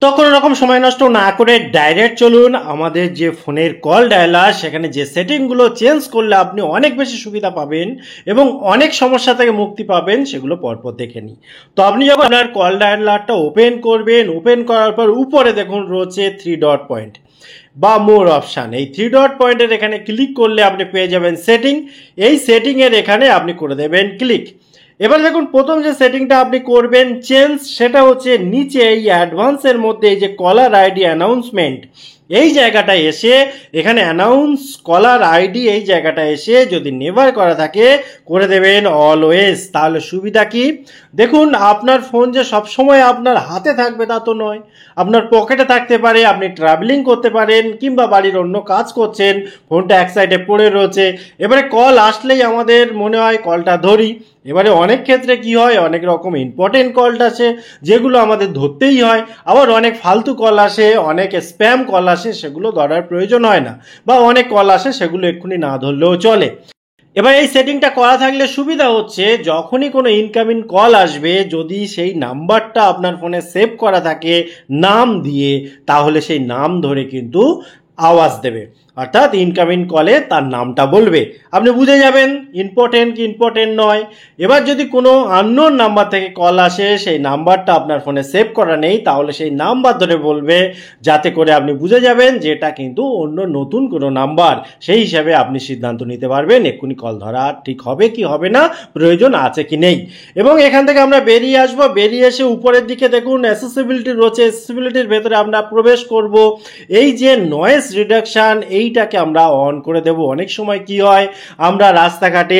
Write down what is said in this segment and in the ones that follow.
তো কোনো রকম সময় নষ্ট না করে ডাইরেক্ট চলুন আমাদের যে ফোনের কল ডায়ালার, সেখানে যে সেটিংগুলো চেঞ্জ করলে আপনি অনেক বেশি সুবিধা পাবেন এবং অনেক সমস্যা থেকে মুক্তি পাবেন সেগুলো পরপর দেখে নিই। তো আপনি যখন আপনার কল ডায়ালারটা ওপেন করবেন, ওপেন করার পর উপরে দেখুন রয়েছে 3 ডট পয়েন্ট বা মোর অপশান। এই 3 ডট পয়েন্টের এখানে ক্লিক করলে আপনি পেয়ে যাবেন সেটিং। এই সেটিংয়ের এখানে আপনি করে দেবেন ক্লিক। এবার দেখুন প্রথম যে সেটিংটা আপনি করবেন চেঞ্জ, সেটা হচ্ছে নিচে এই অ্যাডভান্সের মধ্যে এই যে কলার আইডি অ্যানাউন্সমেন্ট, এই জায়গাটা এসে এখানে অ্যানাউন্স কলার আইডি, এই জায়গাটা এসে যদি নেভার করা থাকে করে দেবেন অলওয়েজ। তাহলে সুবিধা কি দেখুন, আপনার ফোন যে সবসময় আপনার হাতে থাকবে তা তো নয়, আপনার পকেটে থাকতে পারে, আপনি ট্রাভেলিং করতে পারেন কিংবা বাড়ির অন্য কাজ করছেন, ফোনটা এক সাইডে পড়ে রয়েছে। এবারে কল আসলেই আমাদের মনে হয় কলটা ধরি। এবারে অনেক ক্ষেত্রে কি হয়, অনেক রকম ইম্পর্টেন্ট কলটা আসে যেগুলো আমাদের ধরতেই হয়, আবার অনেক ফালতু কল আসে, অনেক স্প্যাম কল আসে, সেগুলো ধরার প্রয়োজন হয় না, বা অনেক কল আসে সেগুলো এক্ষুনি না ধরলেও চলে। এবার এই সেটিংটা করা থাকলে সুবিধা হচ্ছে যখনই কোনো ইনকামিং কল আসবে, যদি সেই নাম্বারটা আপনার ফোনে সেভ করা থাকে নাম দিয়ে, তাহলে সেই নাম ধরে কিন্তু আওয়াজ দেবে, অর্থাৎ ইনকামিং কলে তার নামটা বলবে, আপনি বুঝে যাবেন ইম্পর্টেন্ট কি ইম্পর্টেন্ট নয়। এবার যদি কোনো আননোন নাম্বার থেকে কল আসে, সেই নাম্বারটা আপনার ফোনে সেভ করা নেই, তাহলে সেই নাম্বার ধরে বলবে, যাতে করে আপনি বুঝে যাবেন যে এটা কিন্তু অন্য নতুন কোনো নাম্বার। সেই হিসাবে আপনি সিদ্ধান্ত নিতে পারবেন এক্ষুনি কল ধরা ঠিক হবে কি হবে না, প্রয়োজন আছে কি নেই। এবং এখান থেকে আমরা বেরিয়ে আসবো, বেরিয়ে এসে উপরের দিকে দেখুন অ্যাসেসিবিলিটি রয়েছে, অ্যাসেসিবিলিটির ভেতরে আমরা প্রবেশ করব। এই যে নয়েজ রিডাকশান, এইটাকে আমরা অন করে দেব। অনেক সময় কি হয়, আমরা রাস্তাঘাটে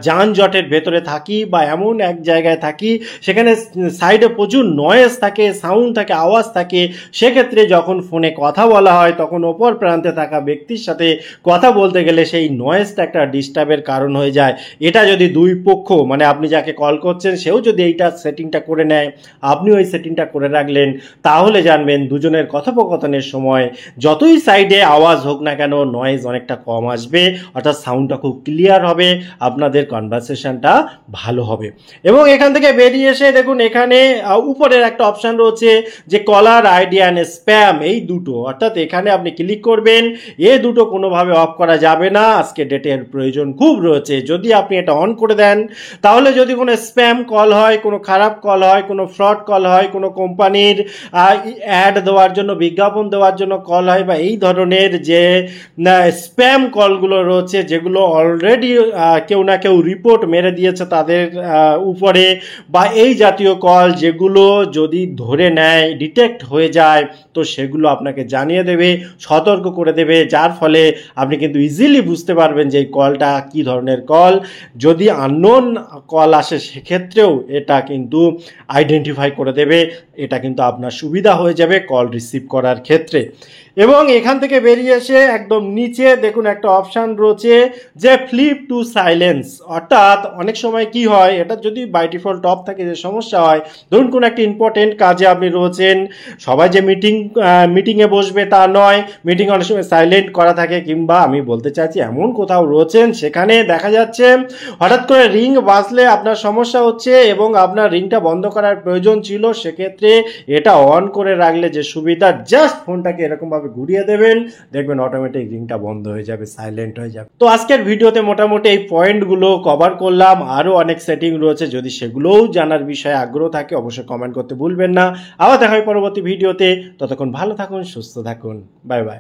যানজটের ভেতরে থাকি বা এমন এক জায়গায় থাকি সেখানে সাইডে প্রচুর নয়েজ থাকে, সাউন্ড থাকে, আওয়াজ থাকে। সেক্ষেত্রে যখন ফোনে কথা বলা হয় তখন অপর প্রান্তে থাকা ব্যক্তির সাথে কথা বলতে গেলে সেই নয়েজটা একটা ডিস্টার্বের কারণ হয়ে যায়। এটা যদি দুই পক্ষ, মানে আপনি যাকে কল করছেন সেও যদি এইটা সেটিংটা করে নেয়, আপনি ওই সেটিংটা করে রাখলেন, তাহলে জানবেন দুজনের কথোপকথনের সময় যতই সাইডে আওয়াজ হোক না কেন নয়েজ অনেকটা কম আসবে, অর্থাৎ সাউন্ডটা খুব ক্লিয়ার হবে, আপনাদের কনভারসেশনটা ভালো হবে। এবং এখান থেকে বেরিয়ে এসে দেখুন এখানে উপরের একটা অপশান রয়েছে যে কলার আইডি অ্যান্ড স্প্যাম, এই দুটো, অর্থাৎ এখানে আপনি ক্লিক করবেন। এই দুটো কোনোভাবে অফ করা যাবে না, আজকে ডেটের প্রয়োজন খুব রয়েছে। যদি আপনি এটা অন করে দেন, তাহলে যদি কোনো স্প্যাম কল হয়, কোনো খারাপ কল হয়, কোনো ফ্রড কল হয়, কোনো কোম্পানির অ্যাড দেওয়ার জন্য, বিজ্ঞাপন দেওয়ার জন্য কল হয়, বা এই ধরনের যে স্প্যাম কলগুলো রয়েছে যেগুলো অলরেডি কেউ না কেউ রিপোর্ট মেরে দিয়েছে তাদের উপরে, বা এই জাতীয় কল যেগুলো যদি ধরে নেয়, ডিটেক্ট হয়ে যায়, তো সেগুলো আপনাকে জানিয়ে দেবে, সতর্ক করে দেবে, যার ফলে আপনি কিন্তু ইজিলি বুঝতে পারবেন যে এই কলটা কী ধরনের কল। যদি আননোন কল আসে সেক্ষেত্রেও এটা কিন্তু আইডেন্টিফাই করে দেবে, এটা কিন্তু আপনার সুবিধা হয়ে যাবে কল রিসিভ করার ক্ষেত্রে। এবং এখান থেকে বেরিয়ে এসে একদম নিচে দেখুন একটা অপশান রয়েছে যে ফ্লিপ টু সাইলেন্স, অর্থাৎ অনেক সময় কি হয়, এটা যদি বাই ডিফল্ট অফ থাকে যে সমস্যা হয়, ধরুন কোনো একটা ইম্পর্টেন্ট কাজে আপনি রয়েছেন, সবাই যে মিটিংয়ে বসবে তা নয়, মিটিং অনেক সময় সাইলেন্ট করা থাকে, কিংবা আমি বলতে চাইছি এমন কোথাও রয়েছেন সেখানে দেখা যাচ্ছে হঠাৎ করে রিং বাজলে আপনার সমস্যা হচ্ছে এবং আপনার রিংটা বন্ধ করার প্রয়োজন ছিল, সেক্ষেত্রে এটা অন করে রাখলে যে সুবিধা, জাস্ট ফোনটাকে এরকমভাবে ঘুরিয়ে দেবেন, দেখবেন অটোমেটিক রিংটা বন্ধ হয়ে যাবে, সাইলেন্ট হয়ে যাবে। তো আজকের ভিডিওতে মোটামুটি এই পয়েন্টগুলো কভার করলাম, আরও অনেক সেটিং রয়েছে, যদি সেগুলোও জানার বিষয়ে আগ্রহ থাকে অবশ্যই কমেন্ট করতে ভুলবেন না। আবার দেখা হয় পরবর্তী ভিডিওতে, ততক্ষণ ভালো থাকুন, সুস্থ থাকুন, বাই বাই।